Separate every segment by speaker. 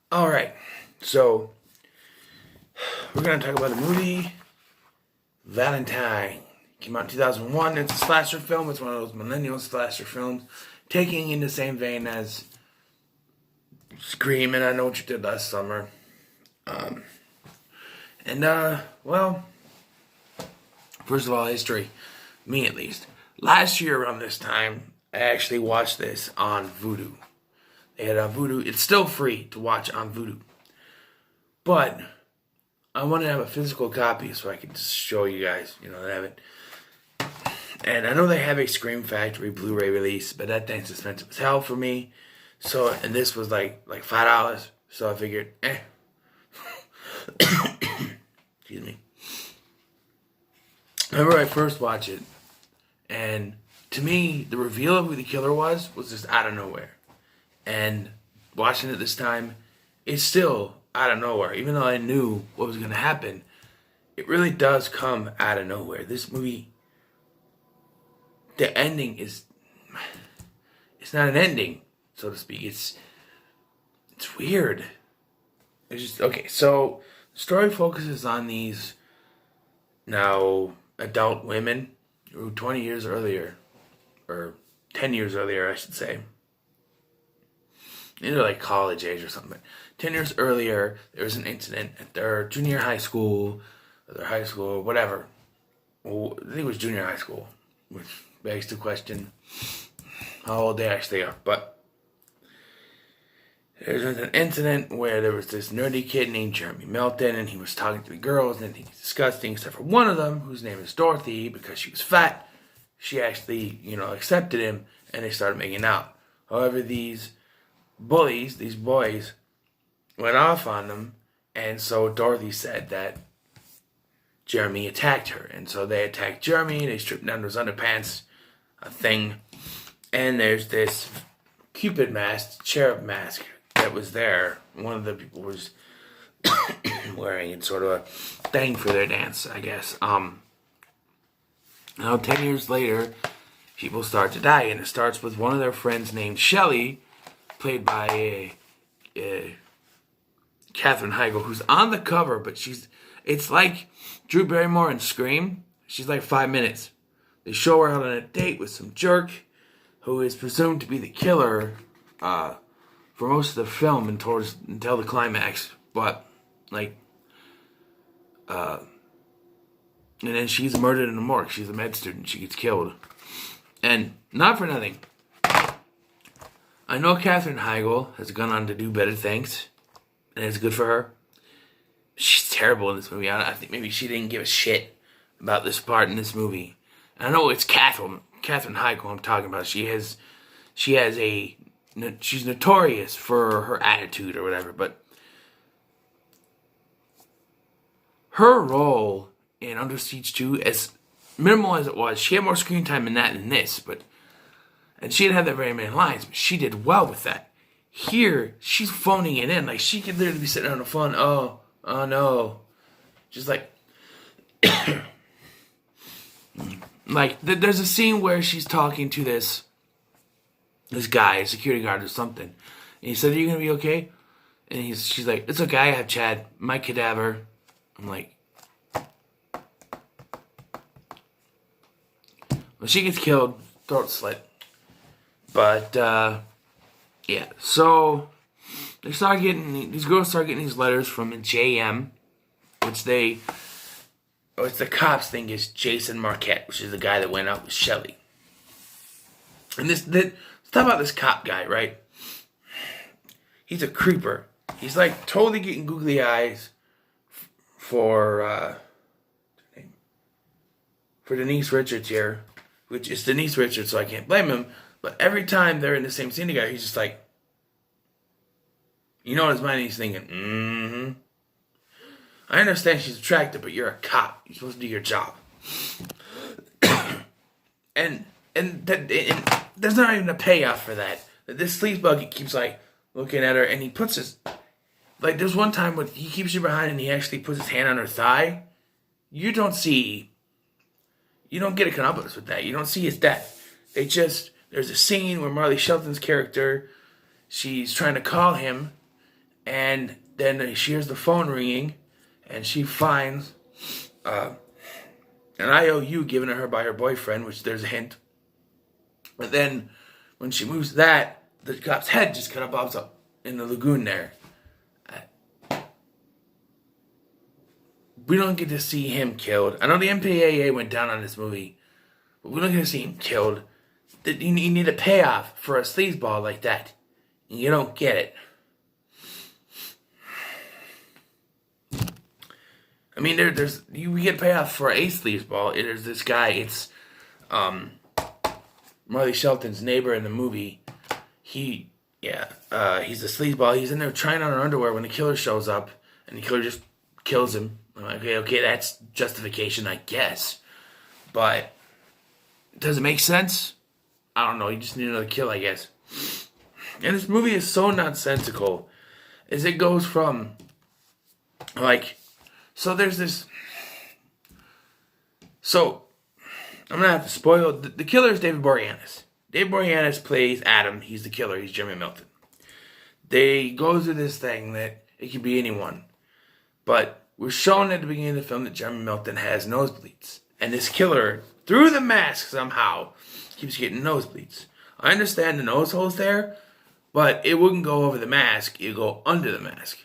Speaker 1: All right, so we're gonna talk about the movie Valentine. Came out in 2001. It's a slasher film. It's one of those millennial slasher films, taking in the same vein as Scream and I Know What You Did Last Summer. Um, well, first of all, history. Me at least. Last year around this time, I actually watched this on Vudu. They had on Vudu. It's still free to watch on Vudu, but I wanted to have a physical copy so I could just show you guys, that I have it. And I know they have a Scream Factory Blu-ray release, but that thing's expensive as hell for me. So, and this was like $5. So I figured, excuse me. I remember I first watched it, and to me, the reveal of who the killer was just out of nowhere. And watching it this time, it's still out of nowhere. Even though I knew what was going to happen, it really does come out of nowhere. This movie, the ending it's not an ending, so to speak. It's weird. It's just, okay, so the story focuses on these now adult women who 20 years earlier, or 10 years earlier, I should say, like college age or something. 10 years earlier, there was an incident at their junior high school, or their high school, whatever. Well, I think it was junior high school, which begs the question how old they actually are. But there was an incident where there was this nerdy kid named Jeremy Melton, and he was talking to the girls, and he was disgusting, except for one of them, whose name is Dorothy, because she was fat. She actually, accepted him, and they started making out. However, these bullies, these boys, went off on them, and so Dorothy said that Jeremy attacked her, and so they attacked Jeremy. They stripped down his underpants, a thing, and there's this Cupid mask, cherub mask that was there. One of the people was wearing it, sort of a thing for their dance, I guess. Now 10 years later, people start to die, and it starts with one of their friends named Shelley, played by Katherine Heigl, who's on the cover, but it's like Drew Barrymore in Scream. She's like 5 minutes. They show her out on a date with some jerk who is presumed to be the killer for most of the film until the climax. But, and then she's murdered in a morgue. She's a med student. She gets killed. And not for nothing, I know Katherine Heigl has gone on to do better things, and it's good for her. She's terrible in this movie. I think maybe she didn't give a shit about this part in this movie. And I know it's Katherine Heigl I'm talking about. She's notorious for her attitude or whatever, but her role in Under Siege 2, as minimal as it was, she had more screen time in that than this, and she didn't have that very many lines, but she did well with that. Here, she's phoning it in. Like, she could literally be sitting on the phone, oh no. Just like, there's a scene where she's talking to this guy, a security guard or something. And he said, are you going to be okay? And she's like, it's okay, I have Chad, my cadaver. I'm like, well, she gets killed, throat slit. But, yeah, so these girls start getting these letters from a JM, which the cops think is Jason Marquette, which is the guy that went out with Shelley. And let's talk about this cop guy, right? He's a creeper. He's like totally getting googly eyes for Denise Richards here, which is Denise Richards, so I can't blame him. But every time they're in the same scene together, he's just like, in his mind, he's thinking, I understand she's attractive, but you're a cop. You're supposed to do your job. and there's not even a payoff for that. This sleazebug keeps, looking at her, and he puts his... there's one time when he keeps her behind, and he actually puts his hand on her thigh. You don't get a comeuppance with that. You don't see his death. There's a scene where Marley Shelton's character, she's trying to call him, And then she hears the phone ringing, and she finds an IOU given to her by her boyfriend, which there's a hint. But then when she moves that, the cop's head just kind of bobs up in the lagoon there. We don't get to see him killed. I know the MPAA went down on this movie, but we don't get to see him killed. You need a payoff for a sleazeball like that. And you don't get it. I mean, we get a payoff for a sleazeball. There's this guy. It's Marley Shelton's neighbor in the movie. He's a sleazeball. He's in there trying on her underwear when the killer shows up, and the killer just kills him. I'm like, okay, that's justification, I guess. But does it make sense? I don't know. You just need another kill, I guess. And this movie is so nonsensical, as it goes from so there's this. So I'm gonna have to spoil the killer is David Boreanaz. David Boreanaz plays Adam. He's the killer. He's Jeremy Milton. They go through this thing that it could be anyone, but we're shown at the beginning of the film that Jeremy Milton has nosebleeds. And this killer, through the mask somehow, keeps getting nosebleeds. I understand the nose hole's there, but it wouldn't go over the mask. It'd go under the mask.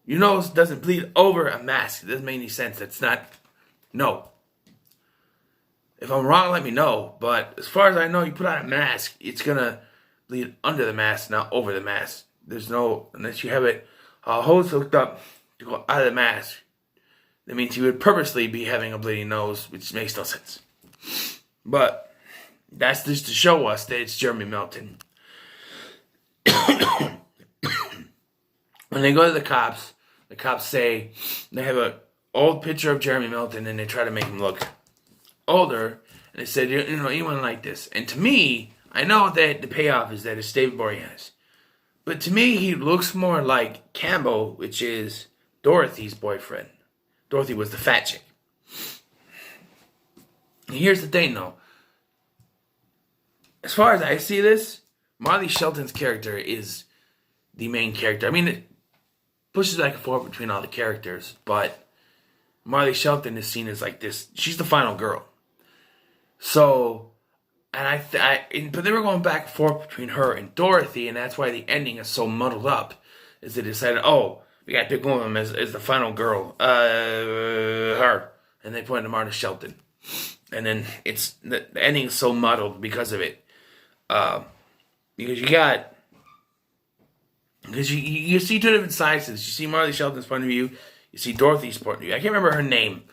Speaker 1: Your nose doesn't bleed over a mask. It doesn't make any sense. That's not... No. If I'm wrong, let me know. But as far as I know, you put on a mask, it's going to bleed under the mask, not over the mask. There's no... Unless you have it hose hooked up to go out of the mask, that means he would purposely be having a bleeding nose, which makes no sense. But that's just to show us that it's Jeremy Milton. When they go to the cops say they have an old picture of Jeremy Milton and they try to make him look older. And they said, anyone like this. And to me, I know that the payoff is that it's David Boreanaz. But to me, he looks more like Campbell, which is Dorothy's boyfriend. Dorothy was the fat chick. And here's the thing, though. As far as I see this, Marley Shelton's character is the main character. I mean, it pushes back and forth between all the characters, but Marley Shelton is seen as like this. She's the final girl. So, and but they were going back and forth between her and Dorothy, and that's why the ending is so muddled up. Is they decided, we got to pick one of them as the final girl, her, and they pointed to Marley Shelton, and then the ending is so muddled because of it, because you see two different sides to this. You see Marley Shelton's point of view. You see Dorothy's point of view. I can't remember her name.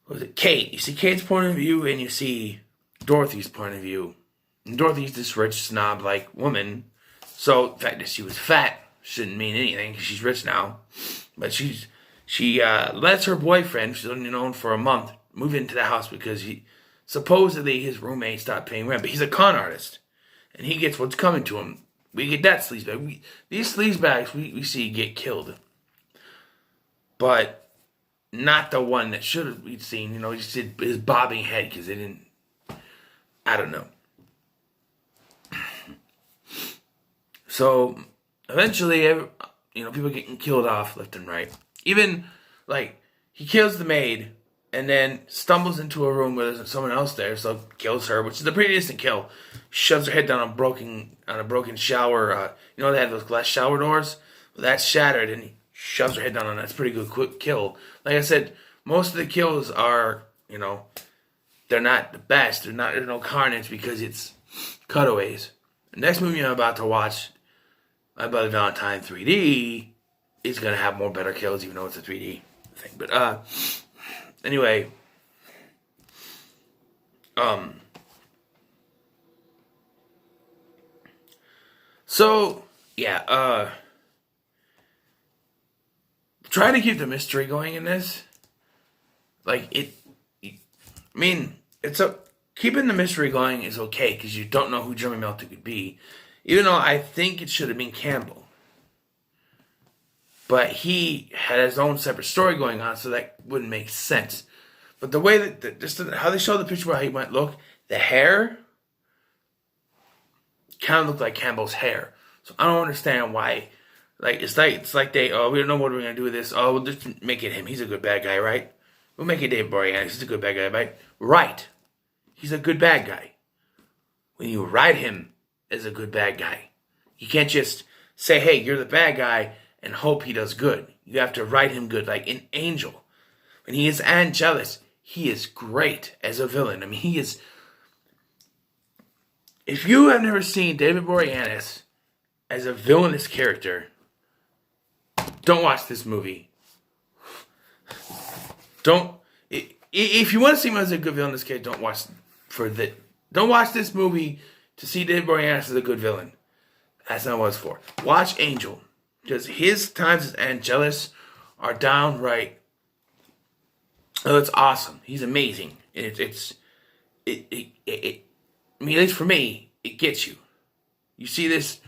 Speaker 1: What was it? Kate. You see Kate's point of view, and you see Dorothy's point of view. And Dorothy's this rich snob-like woman. So the fact that she was fat shouldn't mean anything because she's rich now. But she lets her boyfriend, she's only known for a month, move into the house because supposedly his roommate stopped paying rent. But he's a con artist, and he gets what's coming to him. We get that sleazebag. These sleazebags we see get killed. But not the one that should have we'd seen. Just his bobbing head because they didn't... I don't know. So, eventually, people getting killed off left and right. Even, he kills the maid and then stumbles into a room where there's someone else there, so kills her, which is a pretty decent kill. Shoves her head down on a broken shower. They have those glass shower doors? Well, that's shattered, and he shoves her head down on that. That's a pretty good quick kill. Like I said, most of the kills are, they're not the best. There's no carnage because it's cutaways. The next movie I'm about to watch, My Brother Valentine 3D, is going to have more better kills, even though it's a 3D thing. But, anyway, so, yeah, try to keep the mystery going in this. Keeping the mystery going is okay, because you don't know who Jeremy Milton could be. Even though I think it should have been Campbell. But he had his own separate story going on, so that wouldn't make sense. But the way how they show the picture where he might look, the hair kind of looked like Campbell's hair. So I don't understand why, Like it's like they we don't know what we're gonna do with this. Oh, we'll just make it him. He's a good bad guy, right? We'll make it David Boreanaz. He's a good bad guy, right? Right. He's a good bad guy. When you write him as a good bad guy, you can't just say, "Hey, you're the bad guy," and hope he does good. You have to write him good, like in Angel. When he is Angelus, he is great as a villain. I mean, he is. If you have never seen David Boreanaz as a villainous character, don't watch this movie. Don't. If you want to see him as a good villainous character, don't watch this movie to see David Boreanaz as a good villain. That's not what it's for. Watch Angel, because his times as Angelus are downright. Oh, it's awesome. He's amazing. I mean, at least for me, it gets you. You see this.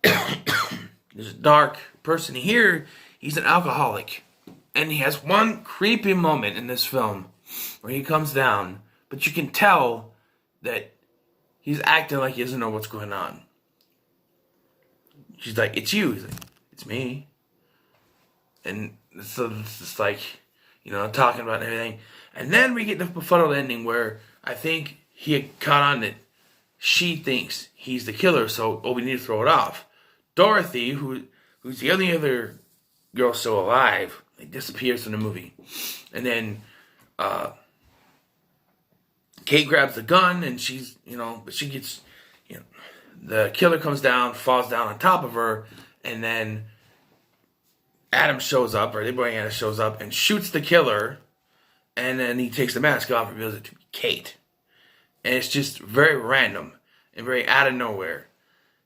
Speaker 1: There's a dark person here. He's an alcoholic, and he has one creepy moment in this film where he comes down, but you can tell that he's acting like he doesn't know what's going on. She's like, "It's you." He's like, "It's me." And so it's just like, talking about everything. And then we get the befuddled ending where I think he had caught on that she thinks he's the killer, so we need to throw it off. Dorothy, who's the only other girl still alive, disappears from the movie. And then Kate grabs the gun, and she's, but she gets, the killer comes down, falls down on top of her, and then Adam shows up, or Boreanaz shows up, and shoots the killer, and then he takes the mask off and reveals it to be Kate. And it's just very random and very out of nowhere.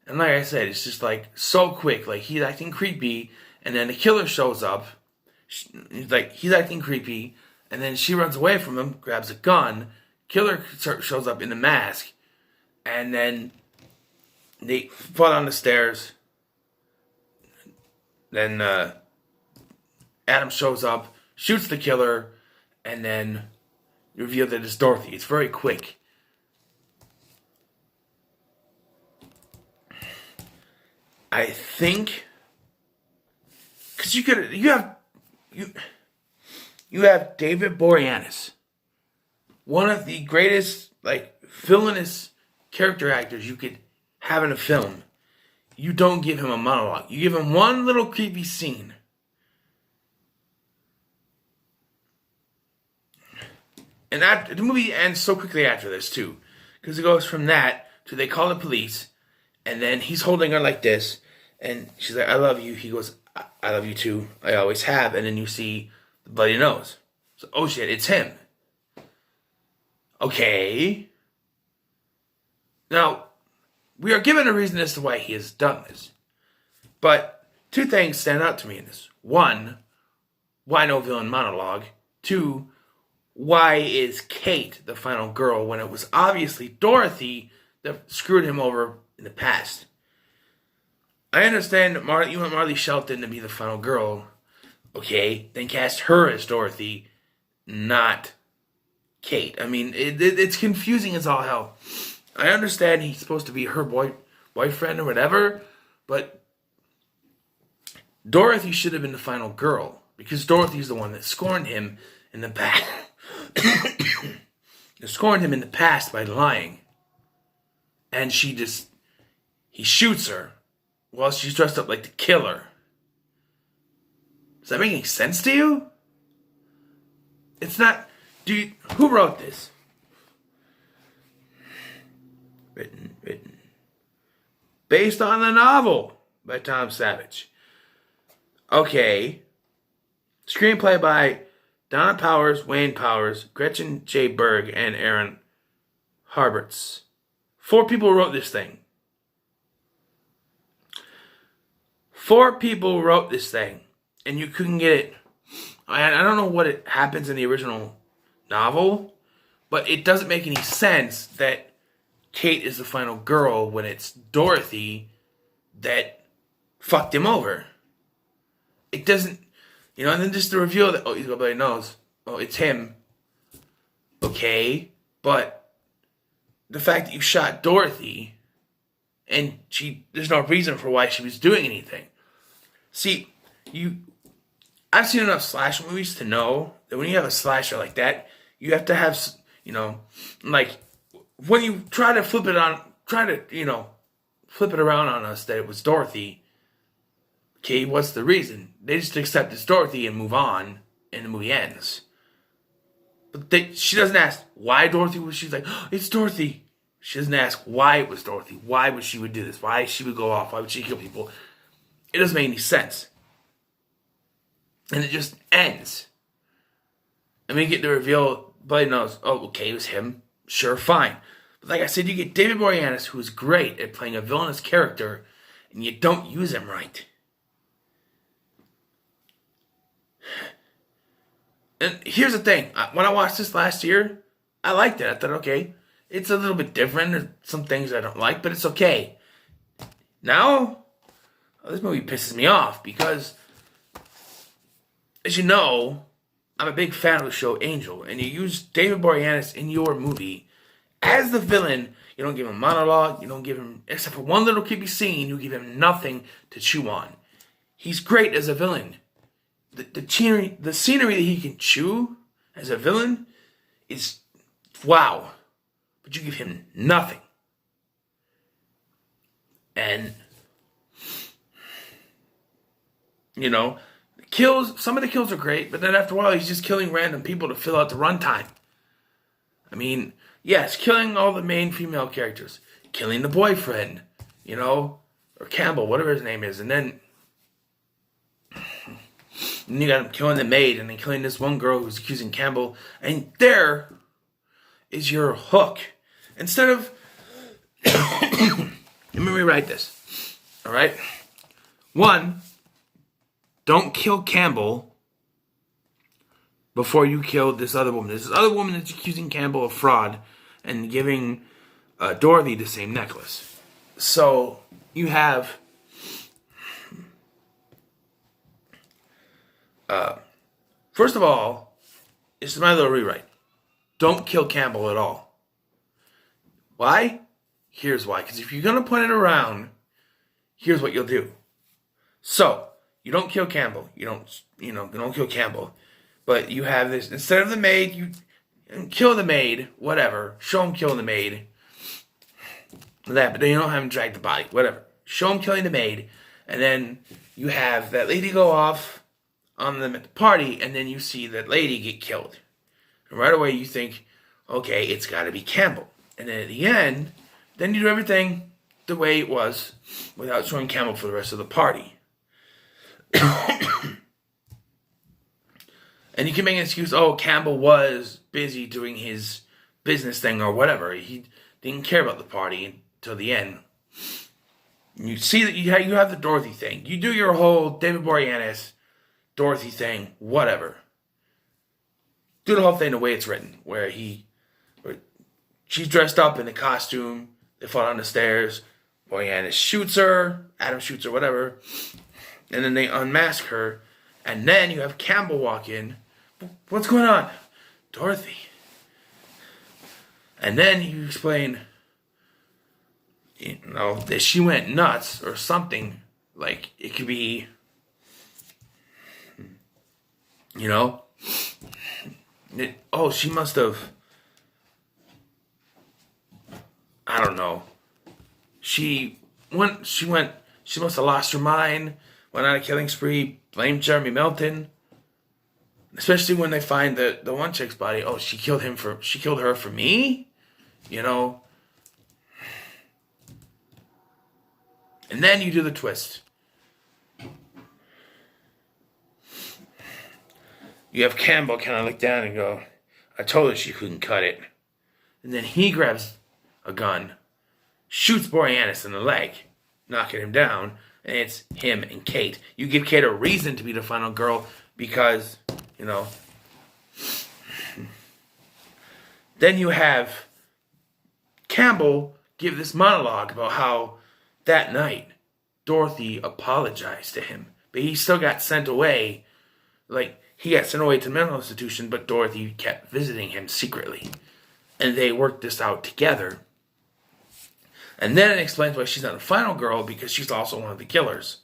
Speaker 1: And like I said, it's just like so quick. Like he's acting creepy, and then the killer shows up. He's acting creepy, and then she runs away from him, grabs a gun. Killer shows up in the mask, and then they fall down the stairs. Then Adam shows up, shoots the killer, and then reveal that it's Dorothy. It's very quick. I think because you have David Boreanaz, one of the greatest villainous character actors you could have in a film. You don't give him a monologue. You give him one little creepy scene. And the movie ends so quickly after this, too. Because it goes from that to they call the police, and then he's holding her like this, and she's like, "I love you." He goes, "I love you too. I always have." And then you see the bloody nose. So, oh shit, it's him. Okay. Now, we are given a reason as to why he has done this. But two things stand out to me in this. One, why no villain monologue? Two, why is Kate the final girl when it was obviously Dorothy that screwed him over in the past? I understand that you want Marley Shelton to be the final girl. Okay, then cast her as Dorothy, not Kate. I mean, it's confusing as all hell. I understand he's supposed to be her boyfriend or whatever, but Dorothy should have been the final girl because Dorothy's the one that scorned him in the past. Scorned him in the past by lying, and he shoots her while she's dressed up like the killer. Does that make any sense to you? It's not. Dude, who wrote this? Written. Based on the novel by Tom Savage. Okay. Screenplay by Donna Powers, Wayne Powers, Gretchen J. Berg, and Aaron Harberts. 4 people wrote this thing. 4 people wrote this thing. And you couldn't get it. I don't know what happens in the original novel, but it doesn't make any sense that Kate is the final girl when it's Dorothy that fucked him over. It doesn't, and then just the reveal that, he's got bloody nose. Oh, it's him. Okay, but the fact that you shot Dorothy and there's no reason for why she was doing anything. See, I've seen enough slasher movies to know that when you have a slasher like that, you have to have, like, when you try to flip it around on us that it was Dorothy, okay, what's the reason? They just accept it's Dorothy and move on, and the movie ends. But she doesn't ask why Dorothy was, she's like, oh, it's Dorothy. She doesn't ask why it was Dorothy, why would she would do this, why she would go off, why would she kill people. It doesn't make any sense. And it just ends. And we get the reveal, Blade knows, oh, okay, it was him. Sure, fine. But like I said, you get David Boreanaz, who is great at playing a villainous character, and you don't use him right. And here's the thing. When I watched this last year, I liked it. I thought, okay, it's a little bit different. There's some things I don't like, but it's okay. Now, this movie pisses me off because, as you know, I'm a big fan of the show Angel, and you use David Boreanaz in your movie as the villain. You don't give him monologue. You don't give him, except for one little creepy scene, you give him nothing to chew on. He's great as a villain. The scenery that he can chew as a villain is wow. But you give him nothing. And, some of the kills are great, but then after a while he's just killing random people to fill out the runtime. I mean, yes, killing all the main female characters. Killing the boyfriend, or Campbell, whatever his name is, and then you got him killing the maid, and then killing this one girl who's accusing Campbell. And there is your hook. Instead of... Let me rewrite this. Alright? 1, don't kill Campbell before you kill this other woman. This other woman that's accusing Campbell of fraud and giving Dorothy the same necklace. So, you have... first of all, it's my little rewrite. Don't kill Campbell at all. Why? Here's why. Because if you're going to put it around, here's what you'll do. So, you don't kill Campbell. You don't kill Campbell. But you have this, instead of the maid, you kill the maid, whatever. Show him killing the maid. But then you don't have him drag the body, whatever. Show him killing the maid, and then you have that lady go off on them at the party, and then you see that lady get killed. And right away you think, okay, it's got to be Campbell. And then at the end, then you do everything the way it was without showing Campbell for the rest of the party. And you can make an excuse, oh, Campbell was busy doing his business thing or whatever. He didn't care about the party until the end. You see that you have the Dorothy thing. You do your whole David Boreanaz Dorothy thing, whatever. Do the whole thing the way it's written, where she's dressed up in a costume, they fall down the stairs, Boreanaz shoots her, Adam shoots her, whatever, and then they unmask her, and then you have Campbell walk in. What's going on? Dorothy. And then you explain, that she went nuts or something, like it could be, she must have, I don't know. She must have lost her mind, went on a killing spree, blamed Jeremy Melton. Especially when they find the one chick's body. Oh, she killed her for me? And then you do the twist. You have Campbell kind of look down and go, I told her she couldn't cut it. And then he grabs a gun, shoots Boreanaz in the leg, knocking him down, and it's him and Kate. You give Kate a reason to be the final girl because, Then you have Campbell give this monologue about how that night Dorothy apologized to him, but he still got sent away. Like, he got sent away to the mental institution, but Dorothy kept visiting him secretly. And they worked this out together. And then it explains why she's not a final girl, because she's also one of the killers.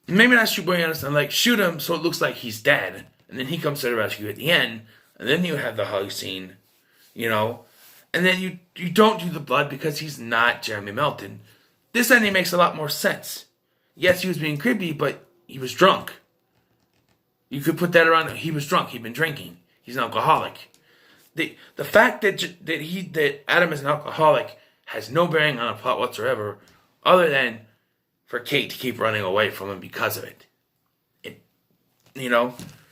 Speaker 1: Maybe not shoot Boy Anderson, like shoot him so it looks like he's dead, and then he comes to the rescue at the end, and then you have the hug scene, you know, and then you don't do the blood because he's not Jeremy Melton. This ending makes a lot more sense. Yes, he was being creepy, but he was drunk. You could put that around. He was drunk. He'd been drinking. He's an alcoholic. The fact that Adam is an alcoholic has no bearing on the plot whatsoever, other than for Kate to keep running away from him because of it.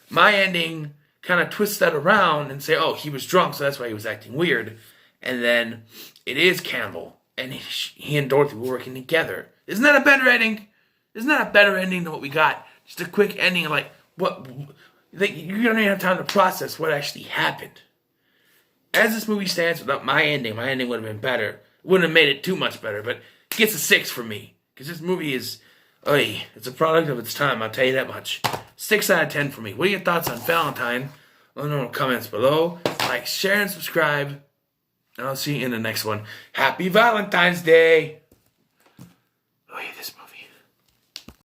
Speaker 1: My ending kind of twists that around and say, oh, he was drunk, so that's why he was acting weird. And then it is Campbell, and he and Dorothy were working together. Isn't that a better ending? Isn't that a better ending than what we got? Just a quick ending, like what? You don't even have time to process what actually happened. As this movie stands, without my ending would have been better. Wouldn't have made it too much better, but it gets a 6 for me. Because this movie is, it's a product of its time, I'll tell you that much. 6 out of 10 for me. What are your thoughts on Valentine? Let me know in the comments below. Like, share, and subscribe. And I'll see you in the next one. Happy Valentine's Day! This